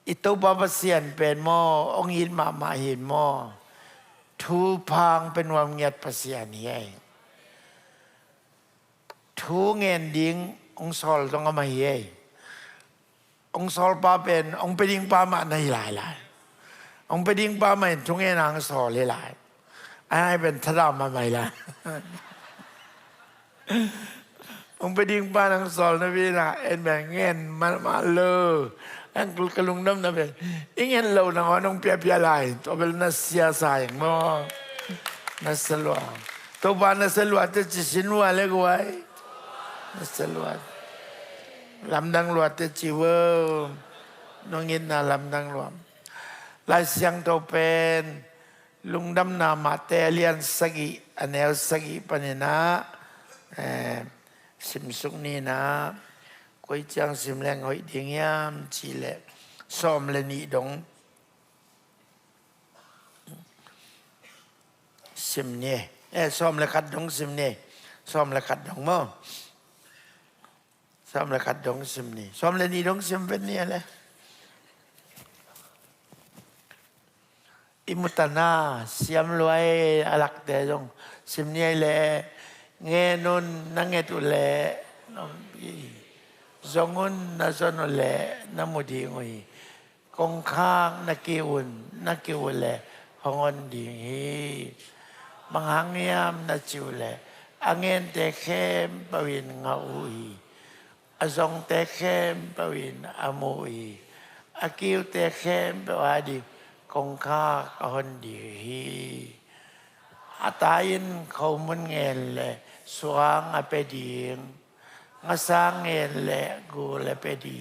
อิตุปปัสเซียนเป็นหม้อองยินมาเห็นหม้อทูพางเป็นวามเงียดปัสเซียนนี้ทูเงินดิ้งองซอลต้องเอามาเย่องซอลป้าเป็นองไปดิ้งป้ามาในหลายองไปดิ้งป้ามาทุกเงินนางซอลหลายไอ้เป็นทดามาใหม่ละองไปดิ้งป้านางซอลนะพี่นะเอ็นแบ่งเงินมาเลยอันกลุงน้ำนะเป็นอีเงินเราหนังน้องเปียลายตัวเป็นนักเสียสายมั้งนักสลวงตัวบ้านนักสลวงจะชินวัวเล็กไว้นักสลวงลำดังหลวดจะจีเวอร์น้องเงินน่ะลำดังหลวงลายเสียงตัวเป็นลุงดำนามาเตเลียนสกีอันเอลสกีปนินะสิมสุกนี่นะกุยจังสิมแรงหอยดิ่งยามชีเล่ซ้อมเลนี่ดงสิมเนี่ยซ้อมละคัดดงสิมเนี่ยซ้อมละคัดดงมั้งซ้อมละคัดดงสิมนี่ซ้อมเลนี่ดงสิมเป็นเนี่ยแหละอิมุตนาเสียมรวยอลักแต่ดงสิมเนี่ยแหละเงนุนนังเงตุแหละน้องพี่zongun na zonole na mudi ngui kong khang na kiule hongon di manghangiyam na chiule angin te khem pawin ngaui azong te khem pawin amui akiu te khem pawadi kong kha kahon di atayin kaumun ngele suang apeding nga sangเละกูและไปดี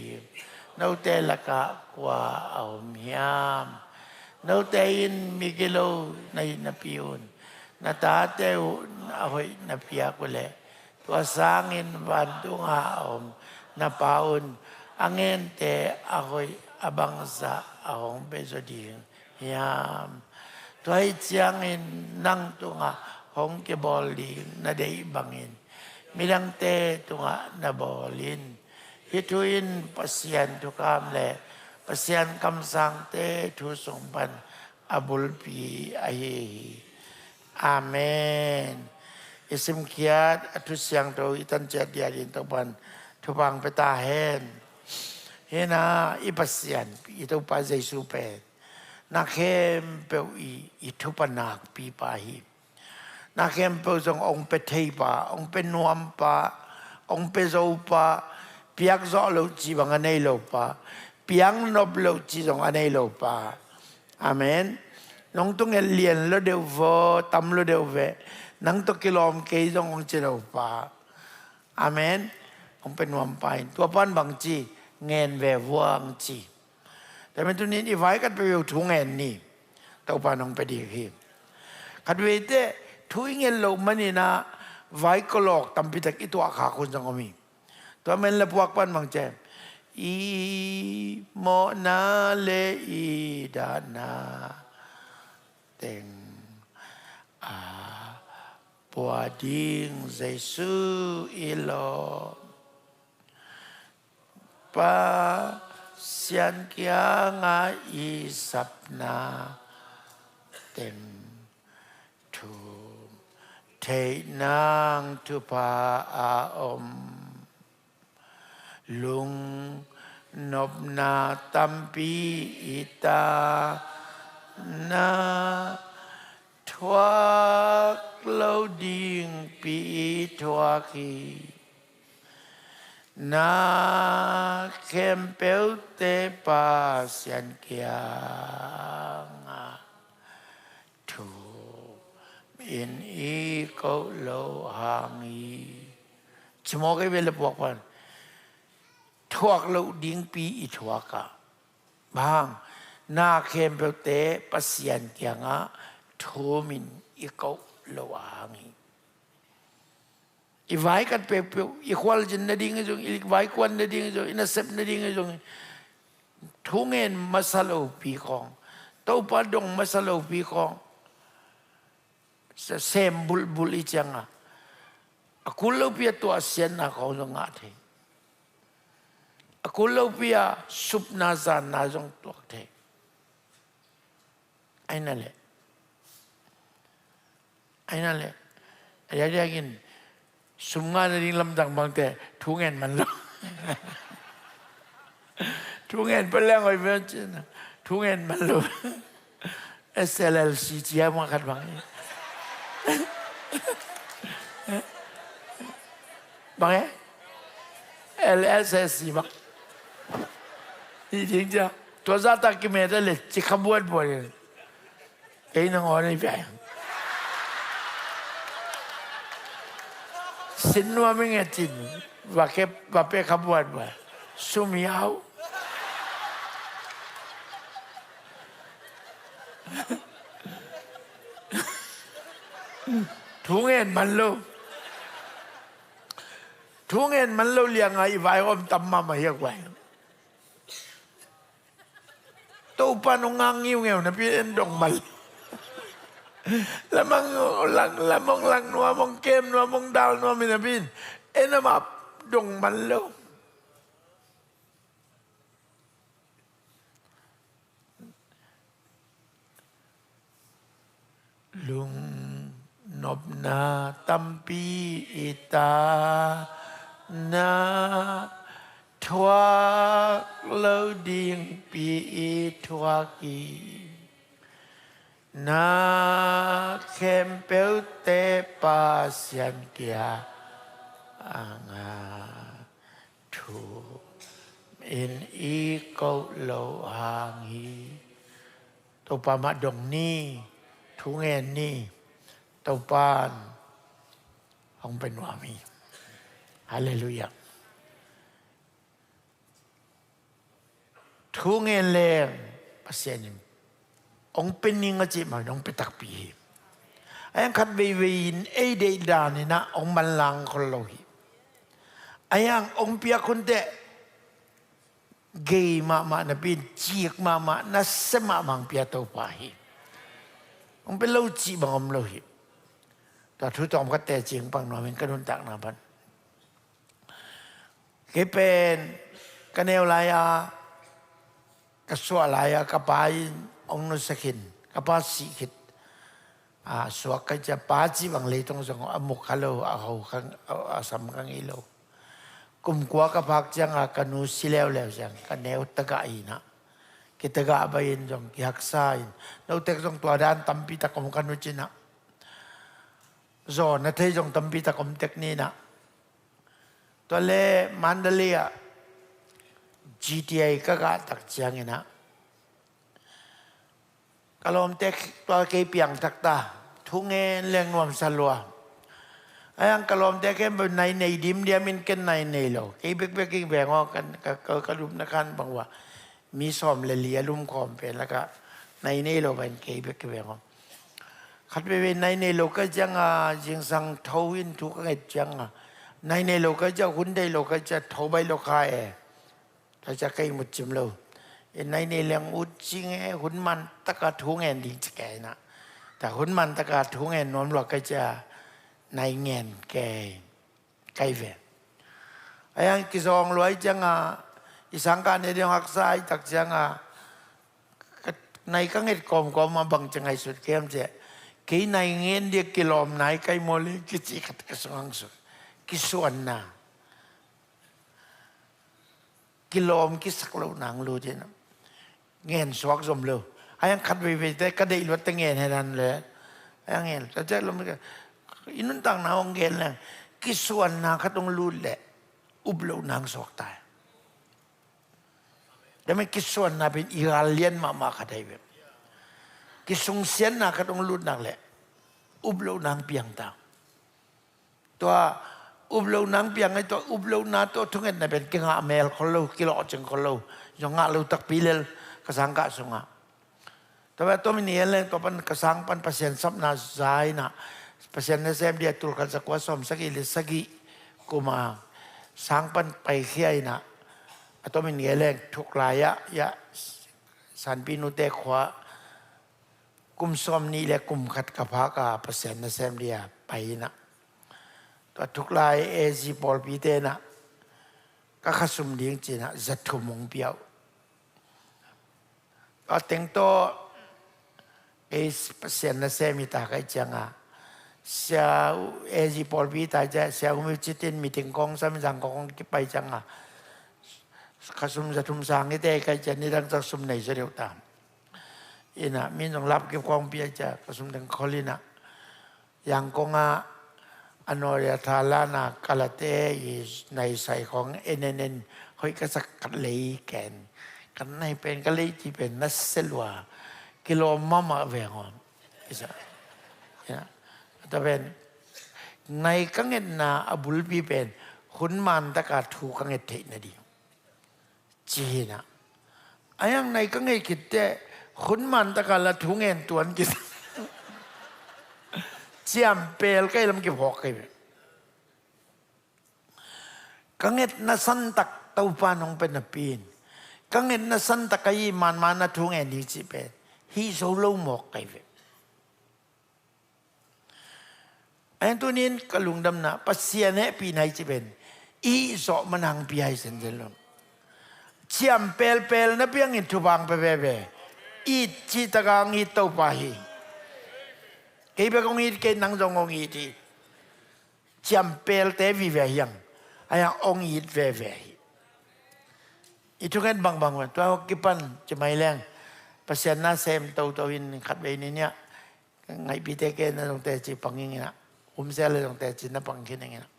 นาวเตละกะกว่าเอาเมียมนาวเตอินมิกิโลในนาพิอุนนาตาเตวเอาไว้นาพิยากุเละตัวสร้างอินวันตุงาอมนาปาอุนอังเงินเตเอาไว้อบังสะเอาของเปสดียามตัวให้เจียงอินนั่งตุงาของเกบอลดีนาเดยบังอินmilang te tunga na bolin hituin pasyan tukam le pasyan kamsang te tu songpan abulpi ahi amen isim kiat atusyang to itan jadya din topan tupang peta hen hena ipasyan ito pa Jesu pe na kem pe itupanak pi pahiนาเข้มเปิดส่งองเปเทปะองเปนวมปะองเปโซปะเปียกโซโลจีบังอันเอโลปะเปียงนบโลจีส่งอันเอโลปะอาเมนน้องต้องเรียนแล้วเดี๋ยววอตำแล้วเดี๋ยวเวนังต้องกิโลมเกยส่งองเจโลปะอาเมนองเป็นวมไปตัวป้อนบางจีเงินเววัวงจีแต่เป็นตัวนี้อีไว้กันไปอยู่ทุ่งเงินนี่ตัวป้อนองไปดีขึ้นขัดเวททุยเงินลงมันนี่นะไว้ก็หลอกตำพิทักษ์ตัวขาคนจังก็มีตัวมันละพวกปั้นบางแจมอีโมนาเลอีดานาเต็งปัวดิ้งเจสุอิโลปาเสียนเกียงาอีสับนาเต็งเทนางทุพาอาอมลุงนบนาตัมปีอิตานาทวักโลดิงปีทวักีนาเข้มเปลเตปาเสียนเกียงทูอินอีก็โลหางีจมอกไอเวลปวกวันทวกโลดิ้งปีอิทวกะบางนาเข้มเปลเตปัสยันเกียงะทูมินอีก็โลหางีอีไว้กันเปลเปลอีควอลจินนดิ้งจงอีไว้ควันนดิ้งจงอินาเซปนดิ้งจงทุงเงินมาสโลปีของเต้าปาดงมาสโลปีของเซมบุลอีจังอ่ะaku lebih tu asian nak kau lengat he aku lebih sup nazan nazong tu อ้นั่นแหละอยากได้กินสมงานดิ้งลำดังบางแต่ทุงเงินมันลงทุงเงินเป็นเรื่องอะไรเพื่อนนะทุงเงินมันลง SLLC เจียมาขัดบางบาง LSSC บางจริงจ้ะตัวซาตากิเมตเลยจิขบวนบ่อยไอ้น้องอะไรไปสินว่าไม่เงี้ยจินว่าแค่ว่าไปขบวนบ่สุมีเอาทุงเงินมันลูทุงเงินมันลูเลี้ยงไอ้ไว้อมตำมาเฮียกไว้ตู้ปานงางงิ้วเงี้ยวนะพี่เอ็นดงมันแล้วมันแล้วมองหลังนัวมองเกมนัวมองดาวนัวมีนะพี่เอ็นมาดงมันลูลุงนบนาตัมปีอิตานาทวาเลาดิงปีอิทวากีนาเข้มเปลเตปาเสียนเกียอางาทูอินอีโกโลหางฮีตัวปามาดงนี่ทุงเงินนี่ตัวปานองเป็นวามีฮาเลลูยาทุงเงินเลงปัสเซนิมองเป็นนิงจิมาองเป็นตักปีไอ้ยังขัดวินไอ้เดดานี่นะองบัลลังคนโลหิไอ้ยังองเปียคนเดเกยมานะเป็นจีกมานะสมามังเปียตัวปาหิองเป็นโลจีบังอมโลหิแต่ทุกตอมก็แต่จริงปังหน่อยมันก็โดนตักนาพันเกเป็นกันเนวลายากระสวลายกระปายองนุสกินกระปาสิกิดสวกก็จะปาจีบังเลยตรงสองอมุขฮัลโหลเอาขังเอาสามขังอีโลกุมกัวกระพักจังกันนุสิเลวแล้วจังกันเนวตะกายนะกิตะกะบายินจงกิฮักซายินเราเตกจงตัวด้านตัมปีตะกมกันนุจินะโซนนั่นเทจงตัมปีตะกมเทคนีนะตัวเล่มันเดลีย GTA ก็กะตักจังนะกลมเทคตัวเกยเปียงทักตาทุงเงินเลี้ยงนวมสลัวไอ้ยังกลมเทคเป็นในดิมเดียมินกันในโลเกยเบกแบ่งออกกันกระดุมนักการบางว่ามีซ้อมเลียลุ่มคอมเป็นแล้วก็ในโลเป็นเกยเบกแบ่งออกขัดไปเป็นในโลก็จังจิงสังทวินทุกเอ็ดจังในโลก็จะหุ่นได้โลก็จะทบไปโลกายถ้าจะใกล้หมดจิมโลในเรื่องอุดจิงหุ่นมันตะกาทุงเงินดีจะแก่นะแต่หุ่นมันตะกาทุงเงินนวลหลอกก็จะในเงินแก่ไกลเวไอ้ยังกิจองรวยจังอีสังการในเรื่องหักซ้ายตักจังในกังเงินกอมมาบังจังไงสุดเข้มเจ้กี่ในเงินเดียกิโลมไหนไกลโมเลกิจิขัดกระสวงสุดกิส่วนน่ะกิโลมกิสักโลหนังรู้จีนะเงินสวกสมเลยไอ้ยังขัดไปแต่ก็ได้ลดแต่เงินให้ดันเลยไอ้ยังเงินแต่เจ้าลมก็อินุนต่างนาองเงินเลยกิส่วนน่ะเขาต้องรู้แหละอุบโลหนังสวกตายแต่ไม่กิส่วนน่ะเป็นอิราเลียนมาขัดได้แบบกิสงเสียนน่ะเขาต้องรู้หนักแหละอุบโลหนังเปียงต่างตัวอุบโลนังเปียงไอ้ตัวอุบโลนาตัวทุกเงินเป็นกิงอาเมลคนเรากิโลจังคนเรายองงาเราตักปีเลลกระสังกะสงะแต่ว่าตัวมันเนี่ยเลยตัวมันกระสังปันเปอร์เซ็นต์ซับนาใจนะเปอร์เซ็นต์ในเซมเดียตุลกันสักว่าสมสักอิลิสักิกูมาสังปันไปเขี้ยนะตัวมันเนี่ยเลยทุกรายะสันปินุเตขวากุมสมนี่แหละกุมขัดกระพากาเปอร์เซ็นต์ในเซมเดียไปนะตัวทุกลายเอซีบอลปีเตนะก็ขสุมเลี้ยงจีนะจัดถุมงเปียวก็แต่งตัว pasien na semita kay janga sia ezi polbi ta ja sia umichitin meeting kong sa minjang kong kipay janga kasum sa tumsang ite kay jani dang sa sum nei sa ta ina min jong lap ki kong pia ja kasum dang kholina yang konga anoria thalana kalate is nei sai kong enenen hoi ka sak kat lei ken kan nei pen ka lei ti pen na selwa kilo mama vengon isa ya ta ben nei ka nget na abul pi pen hun man ta ka thu ka nget the na diจีนะไอ้ยังในก็ไงคิดแต่คนมันตะการละทุ่งเงินตัวนี้เจียมเปลก็ลำเก็บหอกไงก็เงินน่ะสันตักเต้าปานองเป็นปีนก็เงินน่ะสันตักไอ้มันน่ะทุ่งเงินดีสิเป็นฮีโซโลหมอกไงไอ้ตัวนี้ก็ลุงดำนะปัสเซียนเนี่ยปีไหนจะเป็นอีสอมันหังปีไอเซนเดลล์เชี่ยมเปลนะเพียงอิทุบังไปเว่อีจิตกังอีเต้าปาฮีเกี่ยวกับอีเกี่ยนังจงองอีที่เชี่ยมเปลเตวิเวียงไอ้ยังองอีเว่อีทุกคนบางวันตัวกิปันจะไม่แรงประเสริฐน่าเซมเต้าวินขัดไปนี่เนี่ยไงปีเตเกนนะตรงแต่จีปังอย่างนี้นะเซลเลยตรงแต่จีน่ะปังขึ้นอย่างนี้นะ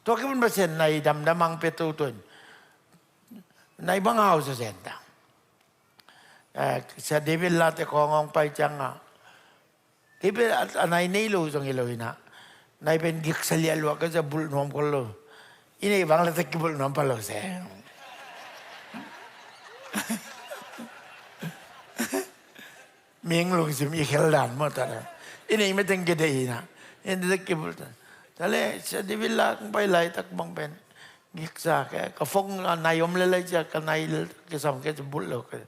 ตัวกิปันประเสริฐในดำมังเป็ดตัวในบางเอาเส้นต่างเสด็จเวลาแต่ขององไปจังอ่ะที่เป็นอะไรนี่รู้ตรงนี้เลยนะในเป็นกิกเสลียลวกก็จะบุลนอมกันเลยอินี่บางเลยตะกี้บุลนอมพะโล้เสียเมียงลุงสิมีเขลดานหมดตอนนั้นอินี่ไม่ต้องกินได้นะอินี่ตะกี้บุลแต่เลยเสด็จเวลาไปไล่ตักบังเป็นกิกซาแกก็ฟงนายอมเลยจะกันนายก็สมแกจะบุลเลย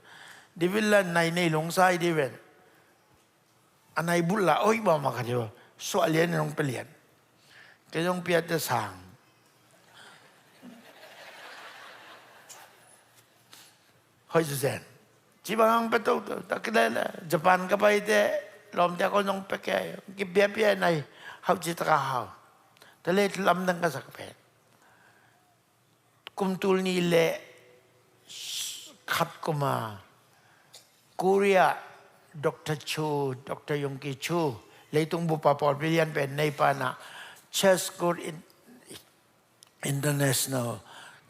ดิวิลล์นายในหลงไส้ดิเวนอันนายบุลละโอ้ยบอกมากันเดียวสวดเลียนลงไปเลียนแกต้องเปียจะสั่งเฮ้ยสุดแสนจีบังไปตัวตะกี้เลยญี่ปุ่นก็ไปแต่ลมแต่ก็ต้องไปแก่กิบเบียในเขาจิตราเขาแต่เลยลำดังก็สักเพกุมตุลนี่แหละขัดกุมากูเรียดร.ชูดร.ยงกีชูเลยตุงบุปผาพิเรียนเป็นในปานะเชสกูดอินเตอร์เนชั่นแนล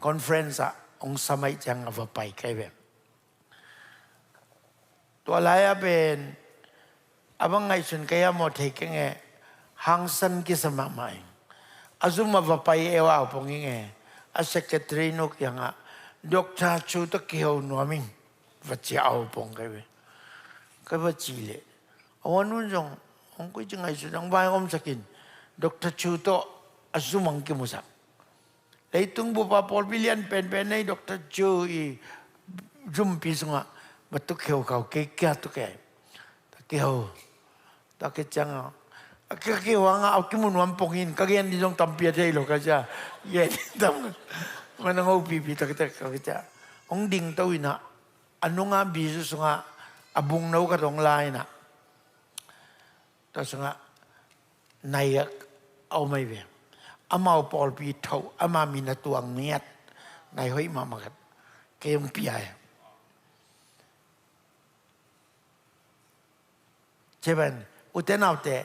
คอนเฟรนซ์องสมัยจังเอาไปใครแบบตัวลายเป็นabang ngay sun kaya mo take nge hangsan ki sama mai azuma vapai ewa pongi nge a secretary nok yanga doctor chu to kiho noming vachi au pong kai ka vachi le awanun jong ong ko jing ai su dang bai om sakin doctor chu to azumang ki musak leitung bu pa pol bilian pen nei doctor chu I zum pi sunga batuk kiho kau ke kya to ke kiho tak kecang kaki wanga aku mun wampongin kagian di dong tampia dai lo kaja ye tam mana ngau pipi tak kaja ong ding tau ina anu nga bisu sunga abung nau ka dong lai na ta sunga nayak au mai ve amau pol pi thau ama mina tuang niat nai hoi ma makat kem piai Ceban uten autte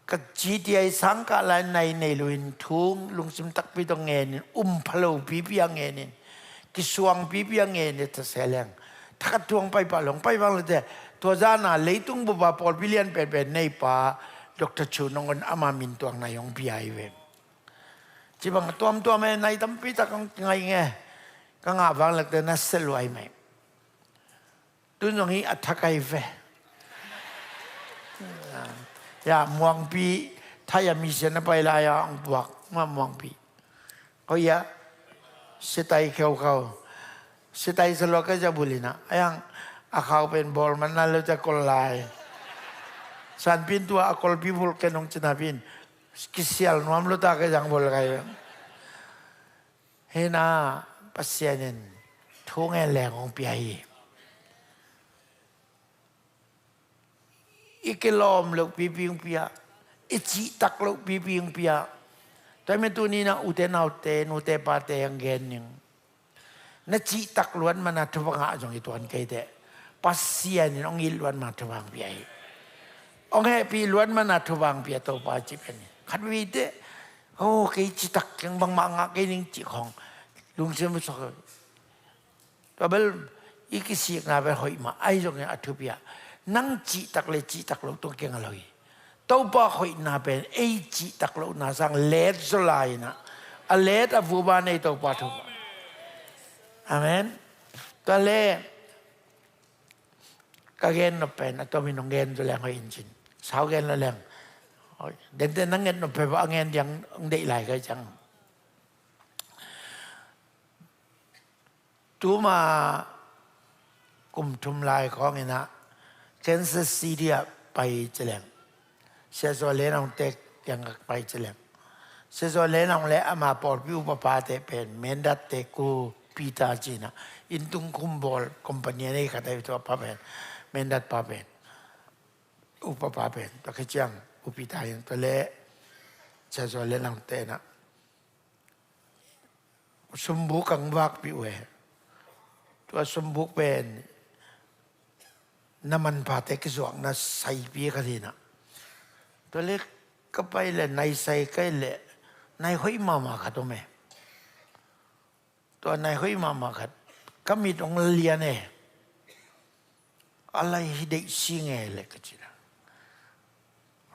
ka GTI sangka la nei luin thung lungsim tak pi tong ngen phalo pi pi ngen ki suang pi pi ngen ta seleng thakat tuang pai pa long pai wang le te to jana leitung bu ba pol bilian pe nei pa Dr. Chu nongon ama min tuang na yong pi ai ve Cibang tuam me nai tam pi tak ngai nge ka nga wang le te na selwai mai tun nong hi athakai ve ya muang pi ถ้าอยากมีเสียนไปลายองบวกมามุang pi ก็อย่าเสตายเขาเสตายสโลก็จะบุลินะยังเขาเป็นบอลมันนั่นเราจะกลลายสันพินตัวกลพิบุลแกนองชนะพินกิเซียลนวมลุตาก็ยังบอลไงเฮน่าปัสเซียนทุ่งแหลงของปีไอ อีกลอมลูกปีปิงเปียอิจิตักลูกปีปิงเปียแต่เมื่อตัวนี้นะอุเทนเอาเตนอุเทปาเตยังเกนยังนัดจิตักล้วนมันนัดทุบงาจงอีตัวอันเกยเตปัสเซียนี่น้องอิล้วนมาทุบังเปียองแฮปีล้วนมันนัดทุบังเปียตัวปาจิเป็นขัดวิเตโอ้เกยจิตักยังบางมังเกยนิ่งจิของลุงเชื่อไม่สักตัวเบลอีกสิ่งน่าเป็นหอยมาไอ้จงเนี่ยอัฐิเปียนั่งจิตักเลยจิตักลูกตัวเก่งอะไรตัวป้าหอยน่าเป็นไอ้จิตักลูกน่าสังเลดสลายนะอเลดอฟูบานในตัวป้าทุบอาเมนตัวเล่ก็เงินนับเป็นตัวมีน้องเงินตัวแรงหอยอินจินสาวเงินละแรงเด่นๆนั่งเงินนับเป็นว่าเงินยังได้หลายก็จังตัวมากลุ่มทุมลายของนี่นะเคนซัสซิตี้ไปเจริญเซโซเลนองเต็กยังไปเจริญเซโซเลนองเละมาปอดพิวปปาเตเป็นเมนดัตเตกูปีตาจีนะอินตุงคุมบอลคอมพานีนี่ก็ได้ตัวปาเป็นเมนดัตปาเป็นอุปปาเป็นตัวขจังอุปิตายังตัวเละเซโซเลนองเตนะสมบุกังวักปิวเอตัวสมบุกเป็นน้ำมันพาเตกิสวงนะใส่ปีกันทีนะตัวเล็กก็ไปเลยในใส่ก็เลยในห้อยมาขัดตัวแม่ตัวในห้อยมาขัดก็มีตรงเลียนเนี่ยอะไรที่เด็กชิงเอเลยก็จีนะ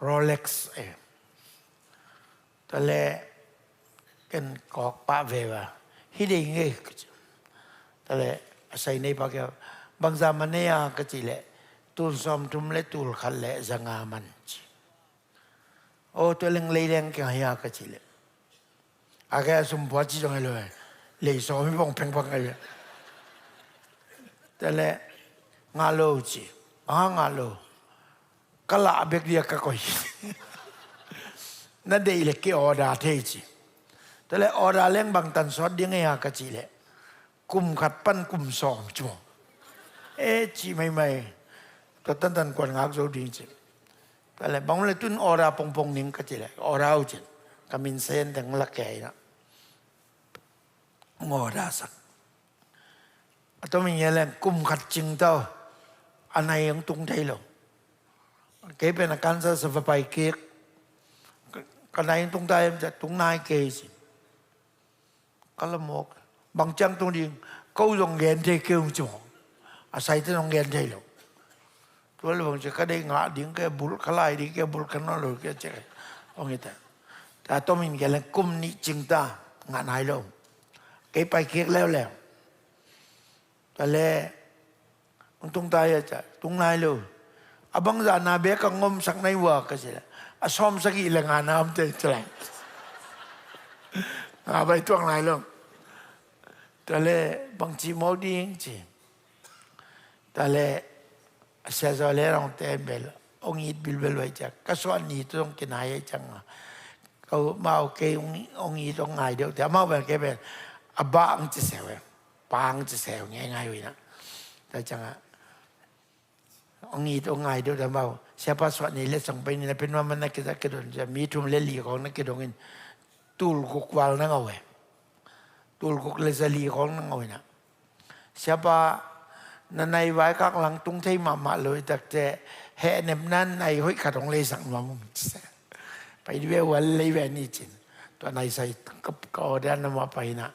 โรเล็กซ์ตัวเล็กกันกอกป้าเววะที่เด็กเงี้ยก็จีตัวเล็กใส่ในปากแก้วบางzamanเนี่ยก็จีเลยตูนซอมทุมเลตูลขันเลจังอามันจีโอ้ตัวเล็งเลยเล็งแกหายก็จีเลยอาแกสมบัติจังเลยเลยสอไม่ป้องเพ่งพังเลยแต่ละงาโลจีงาโลก็ละเบกเดียก็คอยนั่นเดี๋ยวเล็กกี่ออดาเทจีแต่ละออดาเล้งบางตันสอดยังไงก็จีเลยกุมขัดปั้นกุมสอมจ่อจีไม่ตัวตันกวนงักโจดีจีแต่ละบางเลยตุนออราปงนิ่งก็จีเลยออราจีก็มินเซนแต่งละแก่นะงอราสักตัวมีอะไรกุมขัดจริงเต้าอันไหนยังตุงใจหรอเก็บเป็นอาการสบายเก๊กกันไหนตุงใจมันจะตุงนายเกจิก็ละหมกบางจังตรงนี้เขาลงเงินใจเกี่ยวจ่ออาศัยที่ลงเงินใจหรอกตัวเราบางทีก็ได้งาดิ้งแกบุลขลายดิ้งแกบุลกันนั่นเลยแกเจ๊องค์แต่ต้องมีอะไรกุมนี้จริงตางานหายลงแกไปเคียกแล้วแต่แล้วตรงตายจะตรงนายเลยบางอย่างนาเบกงมสักในวัวก็ใช่ละซ้อมสักอีแรงงานน้ำจะแรงไปตัวนายลงแต่แล้วบางทีมอดีจริงแต่แล้วเสียใจเลยเราเต็มเบลองค์อิดบิลเบลไว้จักก็ส่วนนี้ต้องกินหายจังเขามาเอาเกยองค์อิดต้องง่ายเดียวแต่มาแบบเกยเป็นบ้าจะเสียวปางจะเสียวง่ายๆไว้นะแต่จังองค์อิดต้องง่ายเดียวแต่มาเสียภาษานี้เล็กส่งไปนี่เป็นว่ามันนักจะกระโดดจะมีทุ่มเลี้ยของนักกระโดดตูลกุกวาลนั่งเอาไว้ตูลกุกเลซลีของนั่งเอาไว้นะเสียปะนั่นในไว้ข้างหลังตุ้งไทยมาเลยแต่จะแห่เนบนั้นในห้อยขาดของเลยสั่งมามุ่งไปด้วยวันเลยแวนี่จินตัวในใส่ก็เดินมาไปนะ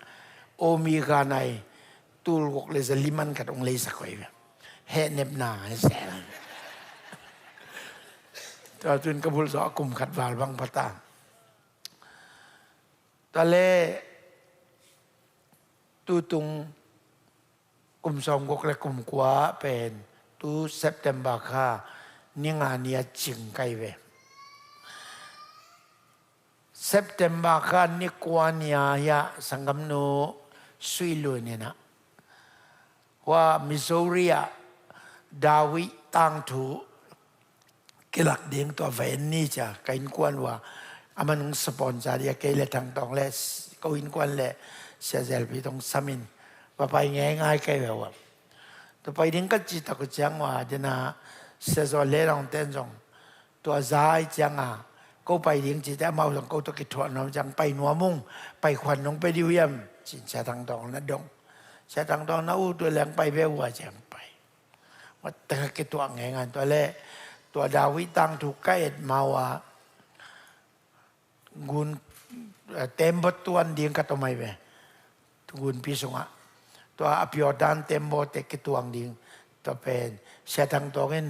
โอมีกาในตูลกเลยจะลิมันขาดของเลยสักไว้แห่เนบนาแสงตัวจุนกบุลสอกลุ่มขัดวาลบางพตาตะเลตูตุงกลุ่มสองกและกลุ่มกว่าเป็นตูเซปเทมเบอร์ค่ะนี่งานนี้จริงไกลเวเซปเทมเบอร์ค่ะนี่กว่านี้ยาสังกัมโนสุยลุนี่นะว่ามิสซูรีดาวิตังถูกิลักเดียงตัวเวนนี่จ้ะกินกวนว่าอามันสปอนเซอร์ยาเกลทางตองเลสก็อินกวนเลยเสียใจพี่ต้องสามินว่าไปง่ายๆแค่แบบแต่ไปดิ้งก็จิตตะกุจังว่าเดน่าเสียใจเล่นองเต้นจง ตัวซ้ายจังก็ไปดิ้งจีแต่เมาต้องก็ตัวกิจวัตรน้องจังไปหนัวมุ่งไปขวัญน้องไปดิวเยี่ยมจินชาทางดองนะดงชาทางดองนะอู้ตัวแรงไปเบี้ยหัวแจมไปว่าแต่กิจตัวไงงานตัวแรกตัวดาวิตังถูกใกล้มาว่ากุนเต็มบทตัวดิ้งกัตไม่เว้กุนพิสุงะตัวอภิอดานเต็มบทเตกิตัวดิ้งตัวเป็นชาทางดองเงิน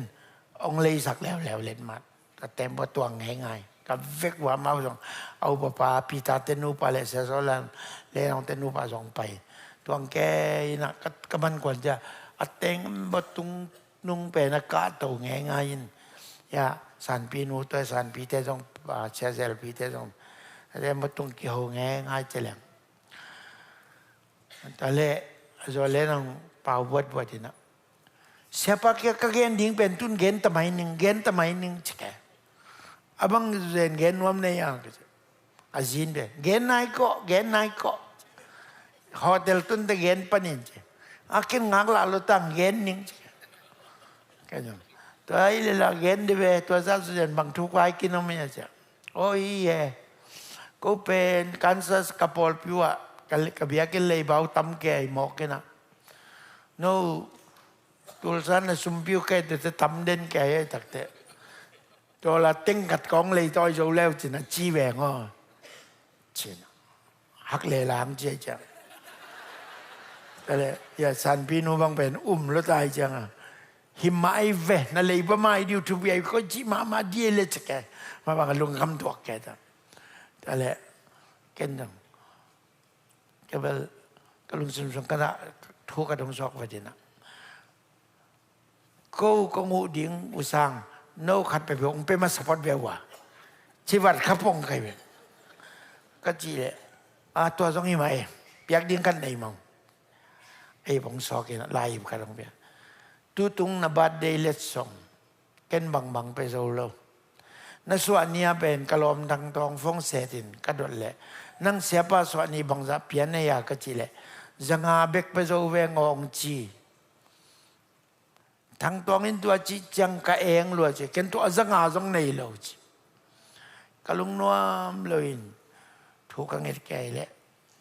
องเลยสักแล้วเล่นมาก็เต็มบทตัวง่ายๆกับเวกว่ามาส่งเอาปปาพิตาเตนูปาเลเซโซลันเลนองเตนูปาส่งไปตัวแกนะก็มันควรจะอัดเต็งบทตุงนุ่งเป็นอากาศตัวง่ายๆอย่าสันปีนูตัวสันปีเตส่งเชเซลปีเตส่งแต่บทตุงเกี่ยวง่ายๆเจริญแต่เล่จะเล่นองเป่าบทนะsiapa que gending pentun gen tamai ning cek abang zen gen wam ne yang azin be gen naik kok hotel tun te gen panin akin ngak lalu tang gen ning kan to ai le la gen de be to sa zen bang thu kwai kin no me cha oh iya ko pen Kansas kapol piwa ka biakin le bau tam ke mo ke na no tulisan sumpiu kayak itu tamden kayak tak te, tola tingkat kong lei toy jauh lewat cina ciweng cina hak lelang cia, kalau ya san pinu bang pen lo tay jangan himai ve na lei bamai di YouTube ya ko ci mama dia le cek ma bang lung kam tuak kayak kalau kendang kalau sum kana thu ka dong sok vadina cô có ngụ điện u sang nấu khátไปองไปมาสปอร์ตเบลว่าชีวิตขับปงใครเบก็จีเลยตัวตรงนี้มาเองเปียกดิ้งกันไหนมั่งไอ้ผมสอกินลายกันตรงเบียตุตุงนบัดเดย์เล็ดส่งเกันบังไปโซโลนั่นส่วนนี้เป็นกะลอมดังทองฟงเสตินกระโดดเลยนั่งเสียป้าส่วนนี้บังจะเปลี่ยนในยาก็จีเลยจังหาเบกไปโซเวงองจีทั้งตัวนี้ตัวจีจังกะเองล้วนจีเกันตัวจังหาจังในเราจีกะลุงนัวมเลยถูกกังเงินแก่เลย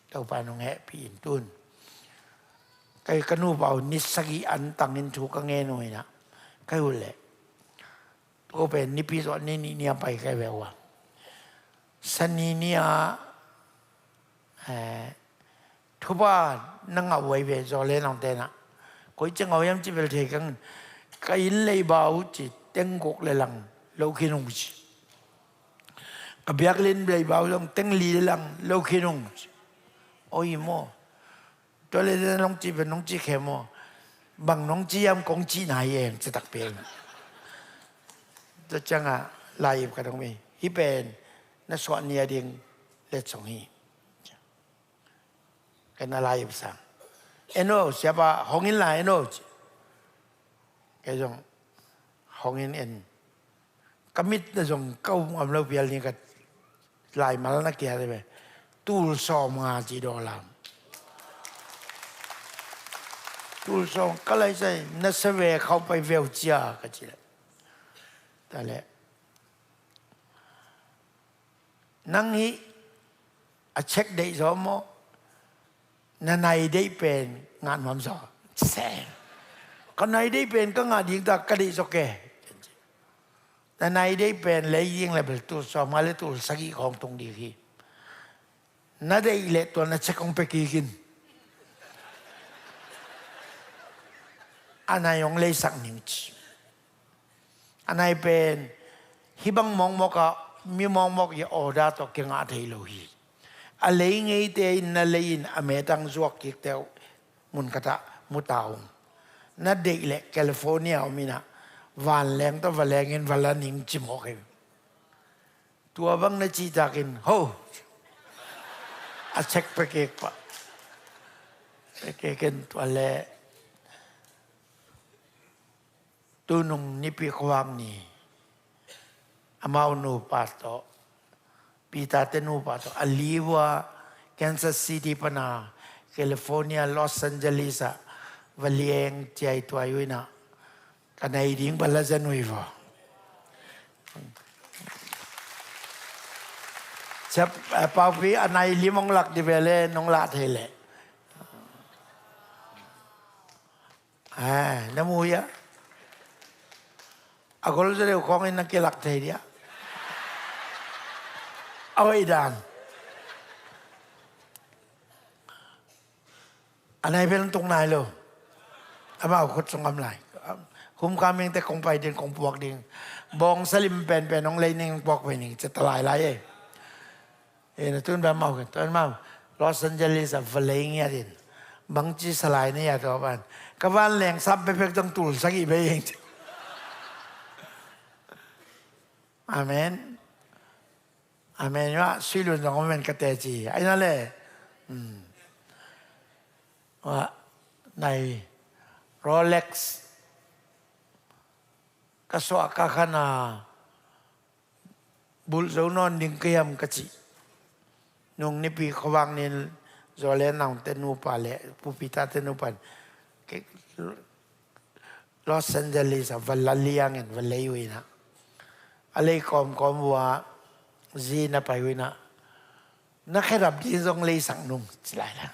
เจ้าปานงแหปีนตุนไก่กนูเบานิสกีอันตังเงินถูกกังเงินหน่อยนะไก่หุ่นเลยตัวเป็นนิพิสอนนี่เนี่ยไปไก่แววว่าสันนี่เนี่ยทุบ้านนั่งเอาไว้เวจอเล่นน้องเต้นะก็จะเอาย้ำจีเวลเทกันก็อินเลยบ่าวจีเต็งกกเลยหลังโลกินงจีกับยักเล่นเลยบ่าวลงเต็งลีหลังโลกินงจีโอ้ยโมตัวเล่นน้องจีเป็นน้องจีแค่โมบางน้องจียำกงจีนายเองจะตักเป็นจะจังลายกันตรงนี้ที่เป็นนักสอนเนี่ยเดียงเล็ดสองฮีกันอะไรภาษาeno siapa hongin lah eno kejong hongin en kamit na jong kau amlo pial ni kat lai mal na kia debe tul som nga ji do lam tul som kalai sai na save khau pai veu chia ka chi ta le nang hi a check dei zo moนั่นในได้เป็นงานความสอบแสงก็ในได้เป็นก็งานยิงตากระดิสกแกแต่ในได้เป็นเลยยิงอะไรเป็นตัวสอบมาเลยตัวสกีของตรงดีที่นั่นได้เละตัวนั้นเช็คของไปกินอันไหนของเลยสักหนึ่งจีอันไหนเป็นฮิบังมองมอกมีมองมอกอย่าอดาตกเก่งอาเทโลฮีอะไรไงเตยนั่นเลยนอเมริกันจวกกิกเตวมุนกะตะมุตาวนั่นเด็กเล็กแคลิฟอร์เนียมีนะวันแรงต้องวันแรงเงินวันละนิ่งจิมโอเคตัวบังนั่นจีตากินโฮอาเช็คไปเก็กปะไปเก็กกันตัวเล่ตัวนุ่งนิพิควางนี่อามาอุนูปัตโตPita tenu pato Aliwa Kansas City pana California Los Angeles Valieng tiai tuayuina kanai ding balazanuiva เป่าปีอันไหนลิมองหลักดิเวเลนองละเทเลน้ำมูยะaku lu jadi kongin nak kelak dia awai dan anaiเป็นตรงไหนloอามาขุดสงคำไหลคุ้มคำเองแต่คงไปเดินคงปวกดิ่งบองสลิมเป็นน้องเลยนิ่งปวกไปนิ่งจะตลายไรนะตุนแบบเมากันตุนเมาลอสแอนเจลิสฟเลงเงี้ยดินบางจีสลายนี่ตัวบ้านกบ้านแหลงซับไปเพิ่งต้องตูลสักอีไปเองอาเมนอาเมนว่าสุรุนของมันกระเตจีไอ้นั่นแหละว่าในโรเล็กซ์กระสวกขนาบุลโซนอนดิ่งเกียมกระจินงนิปีขวังนี่โจเลนเอาเตนูปาเลปูปิตาเตนูปันลอสแอนเจลิสวัลลาเลียงเงินวัลเลยุยนะอะไรคอมว่าจีน่ะไปวินะนักแค่รับจีนทรงเลยสั่งนุ่งสิไรล่ะ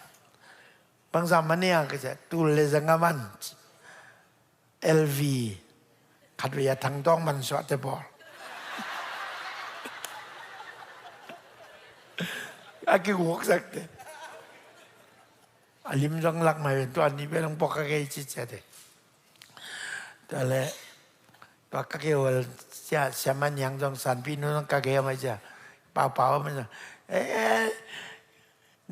บางสามเนี่ยก็จะตูเลยสังกัมันLVขัดวิยาทั้งต้องมันสวัสดิ์บอลอากิวกสักเดอลิมจังลักมาเป็นตัวนี้เป็นลงปอกกะเกยจิตเจเดแต่ละปอกกะเกยวจะสมันยังจงสันพี่น้องกะเกยมาจะเปล่ามันจะ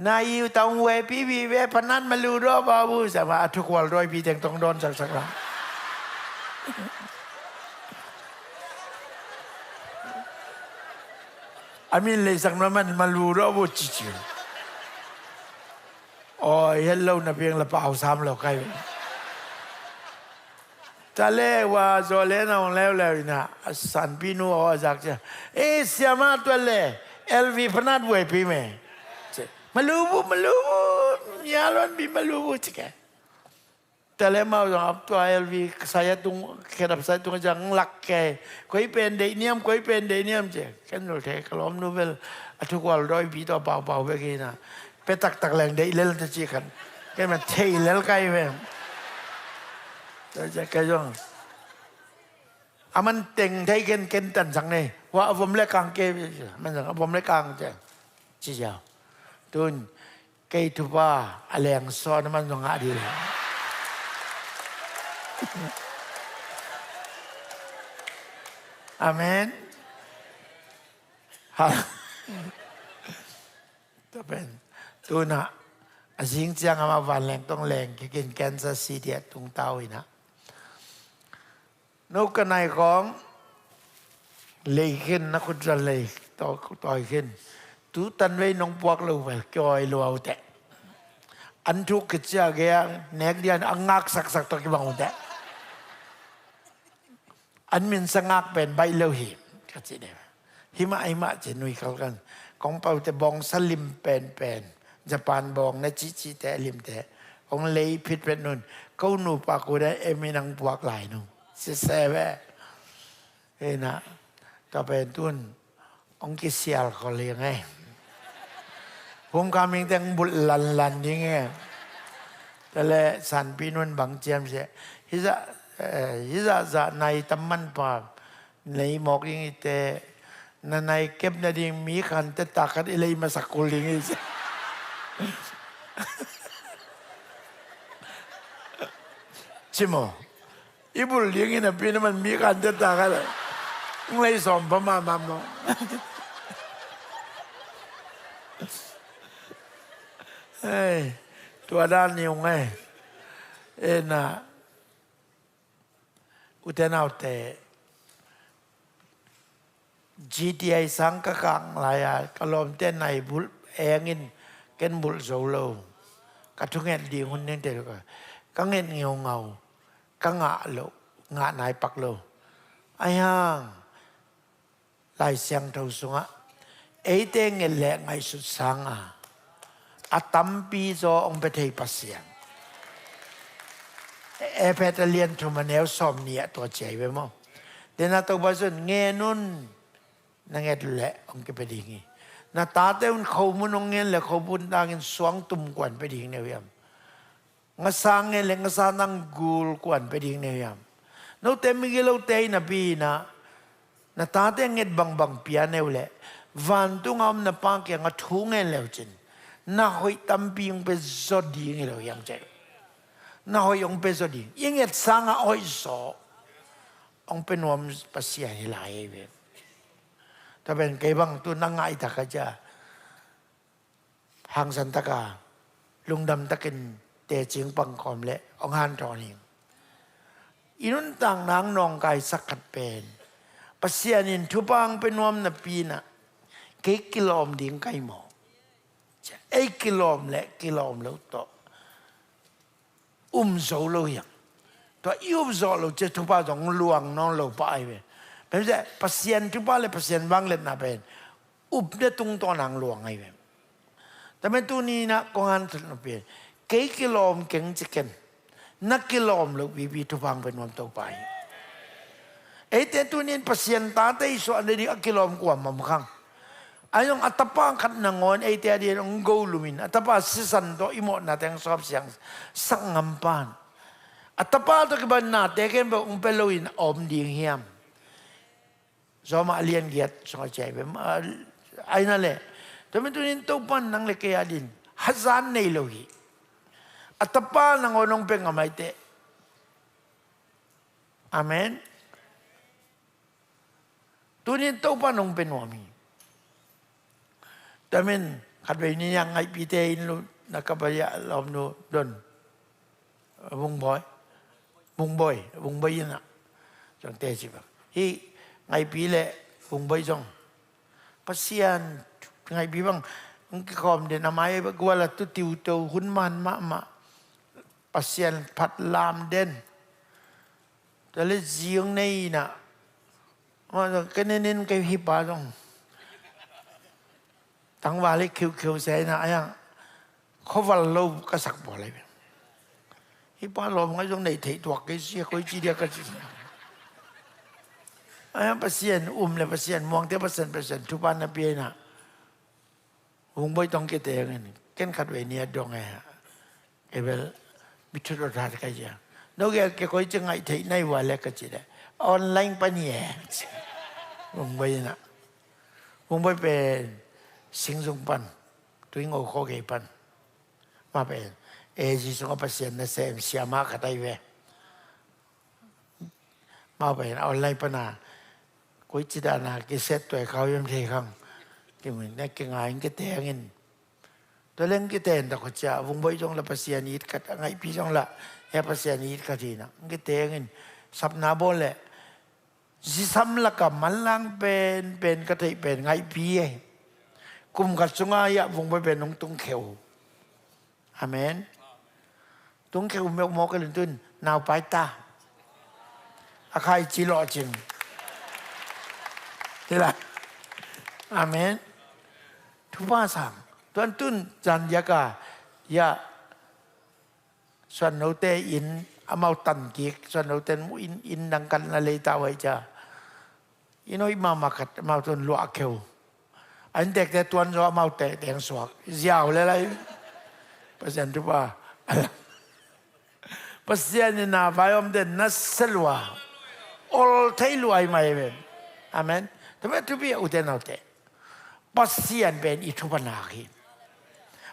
นายอยู่ตรงเวพี่เวพนันมาลูรอบาบูสมาทุกวันรอยพี่แดงต้องโดนสักครั้งอามินเลยสักน้ำมันมาลูรอบบูจิจิโอ้ยเห็นเราหน้าเพียงละเปล่าซ้ำเราใครจะเล่ว่าโจเลนเอาแล้วนะสันพี่นูอาจากจะเสียมาตัวเล่LVพนันเวพี่เมย์มาลูยาลอนบีมาลูจิแกแต่แล้วมาจากตัวLV saya tung kerap saya tung jangan lak ke koi pendek niam je kan lo te kalau novel atu kual roi bi to bau begini petak tak leng dei lel te chi kan kan man thei lel kai veจะแกย่องมันเต็งไทยเกินตันสังเนี่ยว่าผมเล็กกลางเกย์มันสังผมเล็กกลางจะชี้ยาวตุนเกย์ทุบ้าอะไรอย่างซ้อนมันต้องหาดีเลยอาเมนฮะจะเป็นตุนอะสิ่งที่ยังมาวันแรงต้องแรงกินแกนซาซีเดียตรงเตาอีนะนกกระไนของเลยขึ้นนักขุดจะเลยต่อยขึ้นตู้ตันไว้น้องพวกเราไปจอยเราเอาแต่อันทุกข์เจ้าแกเนกเดียนอังงักสักตัวกี่บางแต่อันมินสังงักเป็นใบเลี้ยวหิมก็จะได้หิมะไอมะจะนุยเขากันของเป่าจะบองสลิมเป็นญี่ปุ่นบองนะจิแต่ลิมแต่ของเลยพิษเป็นนุ่นเขาหนูปากกูได้มีนังพวกหลายนุ่งเสียแว่นะต่อไปตุนองกิเซียลเขาเรียกไงผมกำลังแต่งบุญลันยังไงแต่ละสันพี่นุ่นบางเจียมเสียฮิซาจะในตำมันปากในหมอกยังแต่ในเก็บนาดีมีขันแต่ตากันอะไรมาสักคนยังไงเสียชิโมอีบุลเลี้ยงอินะพี่นั่นมันมีการเดินทางอะไรไม่สมพม่ามาโมตัวด้านนี้ไงนะอุตนาเต GTI สังกังหลายกลมเต้นในบุลเองอินเกินบุลโซโลกระทุงเงินดีคนนี้เด็กก็เงินเงาก็งะโลงะนายปักโลไอ้ห่างลายเสียงเท่าสงะเตงเงแหลงไงสุดสังอาตัมปีโซองไปเทปัสเสียงเพทเลียนทุมันเอลสอมเนี่ยตัวใจไปมั้งเดนตัวบาสุนเงนุนนั่งเอ็ดแหละองไปดีงี้ นาตาเต้นเขามุนงเงินเลยเขาบุญดังเงินสวงตุ่มกวนไปดิ่งเนียมงาสางเงินเลยงาสานังกูลกวนไปดิ่งเนียมโน้ตเต็มมีเกลูเตยนาปีนาตาเต้เงินบังเปียเนวเลยวันตุงอมนาปังเกี่ยงกับทุ่งเงินแล้วจินน่าหอยตั้มปีงเป็นสดดีเงี้ยเรายังใจน่าหอยองเป็นสดดียังเงินสางอ้อยสอองเป็นวมภาษาหลายเว้ยถ้าเป็นไงบ้างตัวนั่งไงตะกะจะหางสันตะกาลุงดำตะกินเตจิงปังคอมเละองหันตอนนี้อินุนต่างนางนองกายสักขัดเป็นภาษานินทุบังเป็นวมนับปีน่ะเกี่กิโลมดิ่งไกหมอกิโลมเละกิโลมแล้วต่อโซโลยังตัวโซโลจะทุบะตรงลวงน้องเราไปเว้ยเป็นไงภาษาทุบะเลยภาษาบางเล่นน่ะเป็นเนี่ยตรงตัวนางลวงไงเว้ยแต่เป็นตัวนี้นะกองหันถึงเป็นเกี่กิโลมเก่งจะเก่งนักกิโลมแล้ววิทุบังเป็นวมต่อไปแต่ตัวนี้ภาษาตาเตยส่วนนี้กิโลมกว่ามั่งคั่งayong atapang kat nangon ay tiya din ang golumin atapa sisan to imo natin sob siyang sangampan atapa to kiban natin ken ba umpelowin om ding hiam so maalian giat so chebe ay nale to mitunin to pan nang lekaya din hazan nei lohi atapa nangonong pengamay te amen tunin to pan nong penwamiแต่เมื่อขัดไปนี่ยังไงปีเตอินลุนักบริยาลอมนูดนวงบอยนะจังเตจิบะที่ไงปีเละวงบอยจงปัสยานไงปีบังคอมเดนามายกว่าละตุติวโตหุ่นมันมาปัสยานพัดลามเด่นแต่เลยเสียงในน่ะว่าก็เน้นๆกับฮิปาจงตั้งว่าเลยคิวเสียนะยังเขาว่าเราก็สักบ่อะไรแบบที่ป้าลมก็ต้องในเถิดตัวก็เสียคุยจีเดียก็จียังภาษาเลยภาษามองแต่ภาษาทุกบ้านนับเปียนะหงไม่ต้องเกตเองเกินขัดเวเนียดงไงฮะเอเวลมิตรรถทัดกันยังนกแกคุยจะไงเถิดในวันเล็กก็จีได้ออนไลน์ปะเนี่ยหงไม่นะหงไม่เป็นสิงสงปันตัวงอโคเกปันมาเป็นจีสงภาษาในเซมเสียมากระไดเวมาเป็นออนไลน์ปนากุยจิดานากิเซตตัวเขายังเทขังกิเหมือนนักเก่งงานกิเตงเงินตัวเล่นกิเตนแต่ก็จะวงใบจงละภาษานี้กัดไงพี่จงละแค่ภาษานี้กัดทีนะกิเตงเงินสับนาโบเล่จิซ้ำละกับมันลังเป็นกระติเป็นไงพี่กุมกัดสุงายะวงไปเป็นน้องตุงเขียวอาเมนตุงเขียวเมื่อมอกันเลยตุนนาวไปตาอาใครจีรอจริงที่ละอาเมนทุกภาษาตุนตุนจันยากายะส่วนเราเตอินอามาตันกิกส่วนเราเตนมุอินดังกันอะไรตาไว้จ้าอินอยมากัดมาตุนลัวเขียวอันเด็กแต่ตัวนั้นเราเอาแต่แดงสวกยาวเลยอะไรเปอร์เซ็นต์ที่ว่าเปอร์เซ็นต์นี่นะไว้อมเด่นนัสเซลวาออลไทยรวยไหมเป็นอาเมนทำไมทุกปีอุเทนเอาแต่เปอร์เซ็นต์เป็นอิทุปนาคี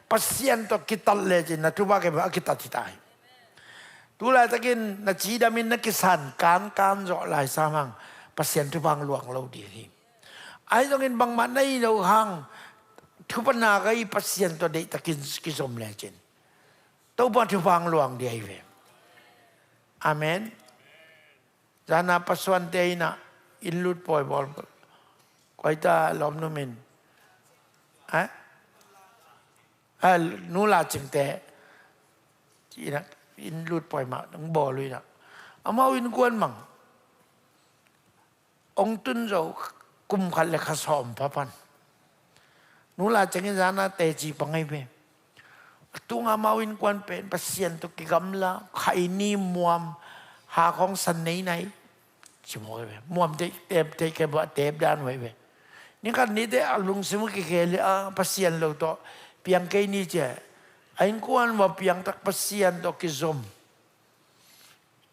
เปอร์เซ็นต์ตัวกิตัลเลจินนะทุกว่าแกเป็นกิตัติตายทุกหลายตะกินนักจีดามินนักกิสันการจ่อหลายสามังเปอร์เซ็นต์ทุกบางหลวงเราดีที่ไอ้ตรงนี้บางมันในเราห่างทุบนาก็อีปัสยันตัวเด็กตะกินกิสมเลจินตัวบ้านทุบางหลวงเดียวเองอาเมนจานาปัสวันเตยนะอินลุดปล่อยบอลคอยตาลมนุมินนูลาจึงแต่ที่นะอินลุดปล่อยมาต้องบอลเลยนะเอามาวินกวนมั่งองตุนเรากุมขันเลยขสอมพระพันนูลาจังกินจานาเตจีปังไงเพ่ตุงอามาวินกวนเป็นปัสยันตุกิกำละไข่นี่มวมหาของสันไหนชิมเอาไปมวมเตบเกบเตบด้านไว้เพ่ นี่กันนี้ได้ลุงสมุกิเคลีpasien lo to piang kay ni je ain kuan wa piang tak pasien to kizom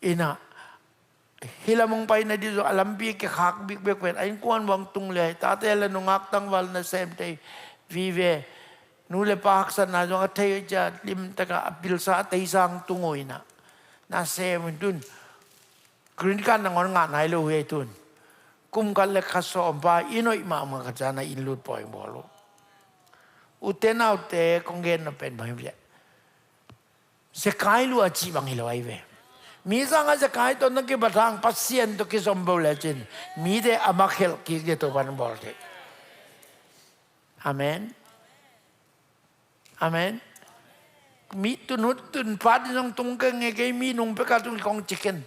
ina hilamong pay na dito alambi ke khak big big pen ain kuan wang tung le ta te la nungak tang wal na sem te vive nule pak sa na jong atay ja lim taka apil sa atay sang tungoy na sem dun green kan ngon nga nai lo he tun kum kan le khasom ba inoi ma ma ka jana in lut poi bolo utena ute kongen na pen bhai bia se kai lu achi bang hiloi ve mi sang a se kai to na ke bathang pasien to ki sombo le chin mi de amakhel ki ge to ban bol te amen amen mi tunut tun pad jong tung ke nge ke mi nung pe ka tung kong chicken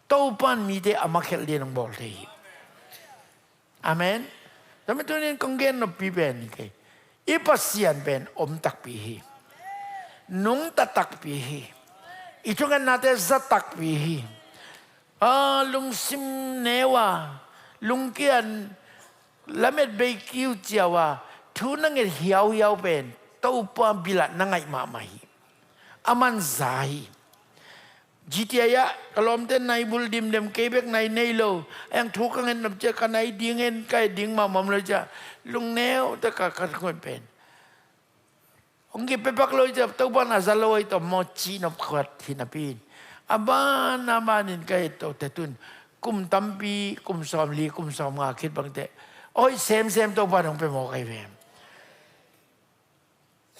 to pan mi de amakhel de nong bol te amen tapi tu ni kongen no pi ben ke ipasian ben om tak pi hi nung tatak pi hi itu kan nate zatak pi hi lung sim newa lung kian lamet be kiu chiawa thu nang e hiao hiao ben to pa bilat nangai ma mai aman zai GTA kalom ten nai bul dim dem kebek nai nei lo ang thu ka ngen nap che ka nai ding en kai ding ma mam lo cha lung neo ta ka ka khon pen ong ge pe pak lo cha to ban azaloi to mo chi nop khwat hinapin aban amanin kai to te tun kum tampi kum som li kum som nga khit bang te oi sem to ban ong pe mo kai ve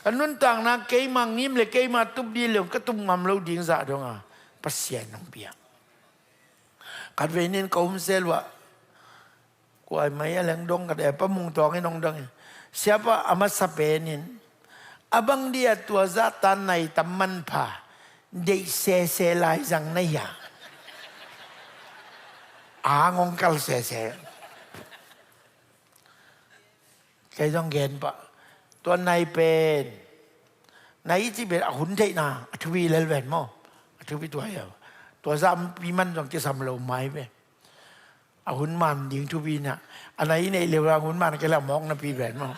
anun tang na ke mang nim le ke ma tup di le ka tum ngam lo ding za dong a pasien ng biya. Kadvenin kaum selwa. Kuay maya lang dong kada pa mung tongin nong dong. Siapa amat sapenin. Abang dia tua zatan nai taman pa. Dey se lai zang naya. Angong kal se. Kay dong gen pa. Tua nai pen. Nai chi ben ahun day na. Atwi lelwen mo.ทุบิตัวเอวตัวซ้ำปีมันต้องจะซ้ำเราไม้ไปเอาหุ่นมันยิงทุบีน่ะอะไรในเรื่องหุ่นมันก็แล้วมองนะปีแหวนมั้ง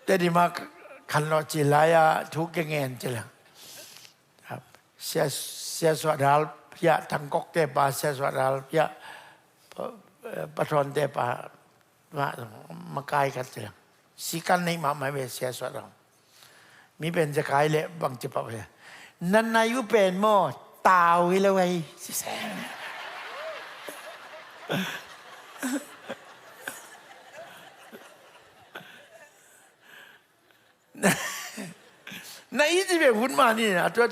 แต่ดีมากขันเราจีลายทุกแกงเงินจีละครับเสียสวัสดิ์ยะทางก๊กเตปาเสียสวัสดิ์ยะปะทอนเตปามากายกันจีละสิกันในมาไม่เป็นเสียสวัสดิ์มีเป็นจะขายเละบางจะเปล่าเลยนันนายุเป็นหม้อตาววิลวัยสิแสงในที่เป็นหุ่นมันนี่นะตัว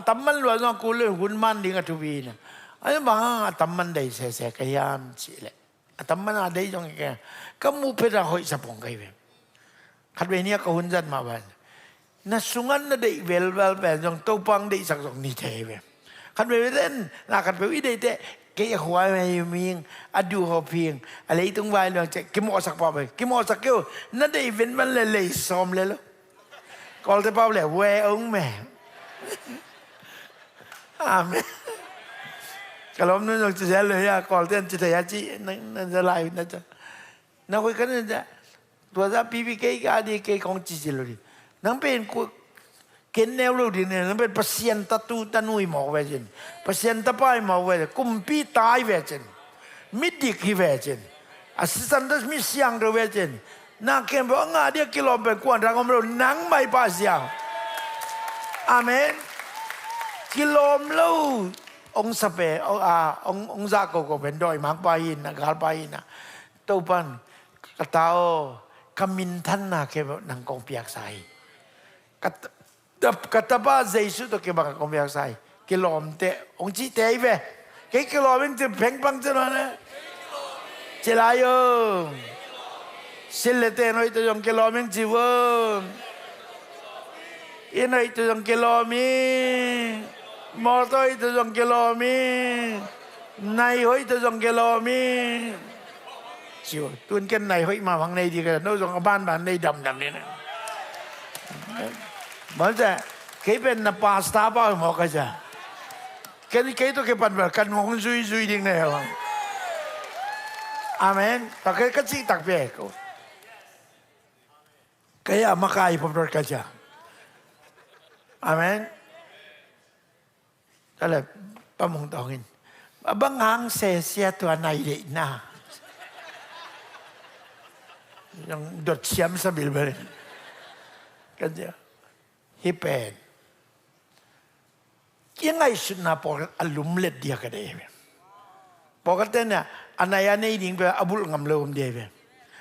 ตั้มมันล้วนกูเลยหุ่นมันดิ้งอัตุวีนะไอ้บ้าตั้มมันได้เสียกยามสิเลยตั้มมันอะไรจงแกก็มูเพดาหอยสะพงไกเวขัดเวนี้ก็หุ่นจัดมาบ้านน่าสุงันน่าได้เวลแบบจงโตปังได้สักสองนิเทศขัดเวลนน่าขัดเวลได้แต่เกี่ยหัวไม่มีอดูหัวเพียงอะไรตรงวัยเราจะกิมอสักป่าวไปกิมอสักเกี่ยวน่าได้เว้นมันเลยซ้อมเลยล่ะก่อนจะป่าวเลยเวองแม่อาเมนกลมนั่นจะเสียเลยอะก่อนเต้นจะเสียจีนั่นจะไล่นั่นจะนั่นคุยกันนั่นจะตัวจะพีพีเกี่ยดีเกี่ยของจีจีเลยนั่นเป็นกูเกินแนวลูดีเนี่ยนั่นเป็นพัศยันตตุตันุยหมอกเวจินพัศยันตป้ายหมอกเวจินกุมปีตายเวจินมิดดิกฮิเวจินอาศัยสันดัชมิเสียงเวจินนักเก็บบอกงาเดียกิโลเป็นกวนรังอมโลนังไม่ป้าเสียงอาเมนกิโลมโลองสเปองซาโกโกเป็นดอยมักไปอินนะกาลไปอินนะตัวปันกระตาโอคำมินทันนะเก็บนังกองเปียกใสkata bahasa Yesus tu ke baka kombiak sai kilom te ong chi te ve ke kilom te peng pang te na celayo silete no itu jong kilom chi wo ino itu jong kilom moto itu jong kilom nai hoi itu jong kilom chiu tuan ken nai hoi ma bang nei di ka no jong ban nei dam ni naมันจะเคยเป็นนักปาสตาบ้าหมอกระจาแค่นี้เคยตัวแค่ปันแบบกันงงซุยดิ่งเนี่ย Amen. Pakai kecil tak beko. Kaya makai pemrot kaca. Amen. Kalau pamung tongin. Abang hang sia tuan naik na. Yang dot siam sambil beri. Kerja. Hipen. Yang ay sunna por alumlet dia kadeh. Pokoknya anayana ini be abul ngamlom dia be.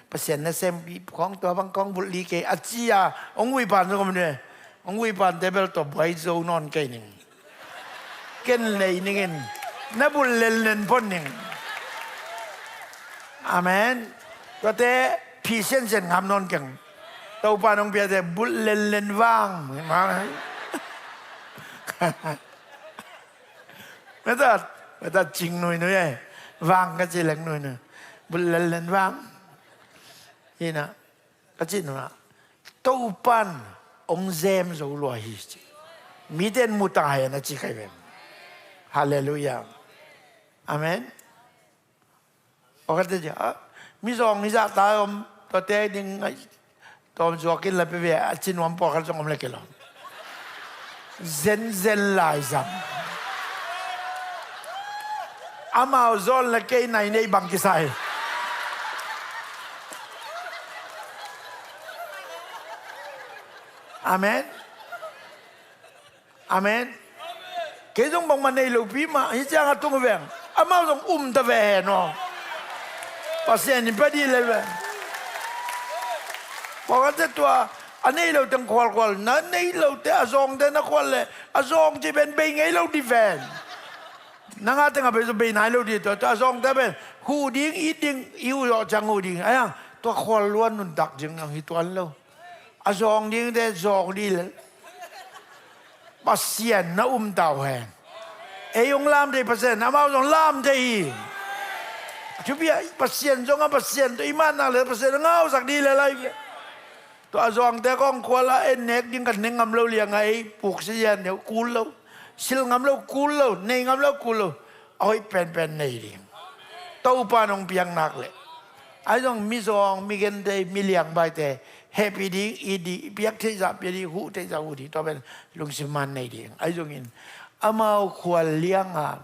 Pasien na sem kong tua bang kong buli ke acia ongui pan so kamne. Ongui pan tebel to bai zo non ke ning. Ken lei ningen. Na bul lelen pon ning. Amen. Ko te pi sen ngam non keng. Tau pan ong bia te bul lelen wang. Ma. Meta jing nuôi nuôi ấy vang cái gì lần nuôi nữa bùn lần vang gì nè cái gì nữa tàu pan ông zem rồi loài gì mi den mutai na chỉ cái vậy hallelujah amen ok thế chứ mi zong mi ra ta om to te ding tom zo kin la pe ve chin wam po kal zong om le ke lo zen lai zam Amao zon la kay nay nay bang kisay. Amen. Amen. Kay dong bang manay lupi ma hiya nga tung veng. Amao dong ta ve no. Pasien ni padi le. Pagkat tua anay lo tang kwal na nay lo te azong te na kwal le azong ji ben bay ngay lo di ven. Nanga tengah betul betul naik di tu, tu azong tapi huding iding iu yo jang huding, ayang tu khaluan nundak jeng nang hituan lo, azong ding de zong di le, pasien na tahu hen, ayong lam de pasien, nama azong lam de, cubi pasien zong pasien tu iman na le pasien ngau sak di le lagi, tu azong de kong kuala enek ding kan nengam lo liang ay puk sian yo kulo. Sil ngam lo kulo, nei ngam lo kulo, oi pen nei ding. Tau pa nong piang nak le. Ai dong mi zong mi gen de mi liang bai te happy ding idi piak te za pi di hu te za hu di to ben lung siman nei ding. Ai dong in amau khwal liang a.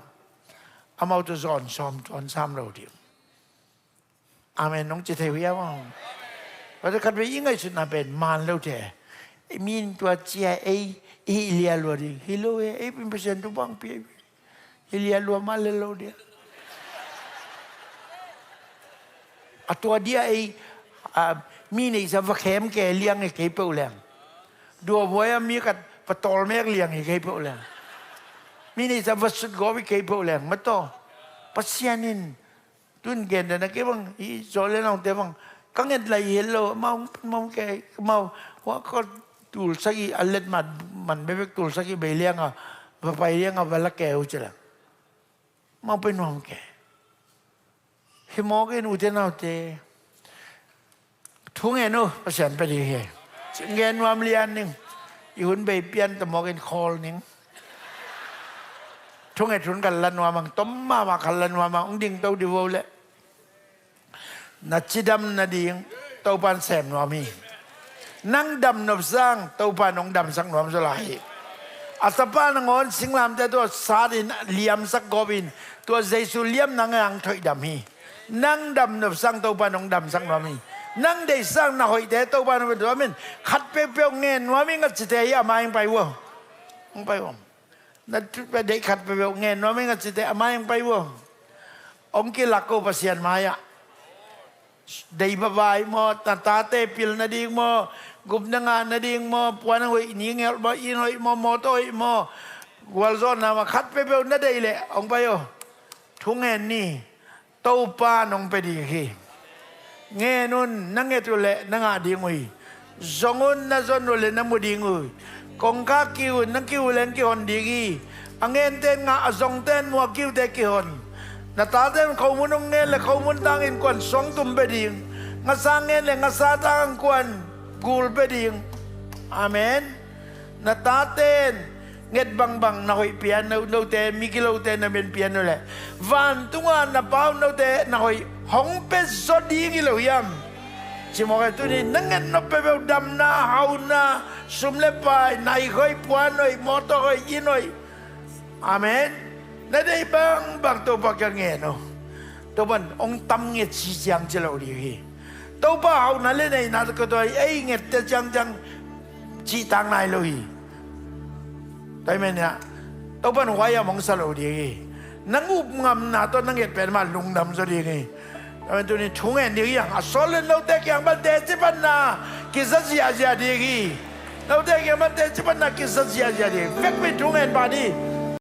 Amau to zon som ton sam lo ding. Amen nong che te wi wa. Wa de kat be ing ai sun na ben man lo te. Min tua chia ai Ilia luar di, hilo pimpisan tu bang pi, Ilia luar malah lo dia. Atau dia mini sama kem ke liang ke pe ulang. Dua boya mi kat patol mek liang ke pe ulang. Mini sama sud gobi ke pe ulang, mato. Pasianin, tun genda nak bang, soalnya nang te bang, kangen lah hilo, mau ke mau wakot tul sagi alet man bebek tul sagi beliang ah bapai liang ah balak ke ucela mau penuh ke himogen uten autte thung eno pasian pe di he ngen wam lian ning ihun be pian ta mogen call ning thung thun kan lan wa mang tom ma kan lan wa mang ding tau di wo le na chidam na ding tau pan sem wa mi nang dam nop sang tau pa nong dam sang nom solai asapa nangon singlam te to sarin liam sak gobin to jesu liam nangang thoi dam hi nang dam nop sang tau pa nong dam sang nomi nang de sang na hoi te tau pa nong do min khat pe pe ngen wa mi ngat te ya mai pai wo ong pai wo na pe de khat pe pe ngen wa mi ngat te mai pai wo ong ki lakko pasian maya dei babai mo tatate pil na ding mo gup na nga na ding mo puan ang hui ni ngel ba inoi mo motoi mo walzon na khat pe pe na dei le ong payo thungen ni tau pa nong pe di hi nghe nun nang nghe tu le nang a ding hui zongun na zon le na mu ding hui kong ka kiu nang kiu len ki hon di gi angen ten nga azong ten mo kiu te ki hon na ta ten khau mun ong nghe le khau mun tang in kwan song tum pe ding nga sang nghe le nga sa tang kwan gul pe ding amen na ta ten nget bang bang na hoi pian no te mi kilo te na ben pian no le van tunga na pau no te na hoi hong pe so di ngi lo yam chỉ một cái tôi đi nâng ngân nó pe bèo đầm na hau na sum le pai này khơi puan rồi motor khơi in rồi amen nơi đây bang tôi bác cái nghe nó tôi vẫn ông tâm nghe chỉ giang chỉ lâu đi tôi bảo hậu nó lên này nó cái tôi ấy nghe te chang chỉ tăng này rồi tại mình nha tôi vẫn hoài mong sao lâu đi nâng úp ngầm na tôi nâng nghe pe mà lung đầm rồi đi Amen tu ni chungai ni yang asolen lau tek yang bante cepat na kisah sia-sia diri lau tek yang bante cepat na kisah sia-sia diri fek pi chungai badi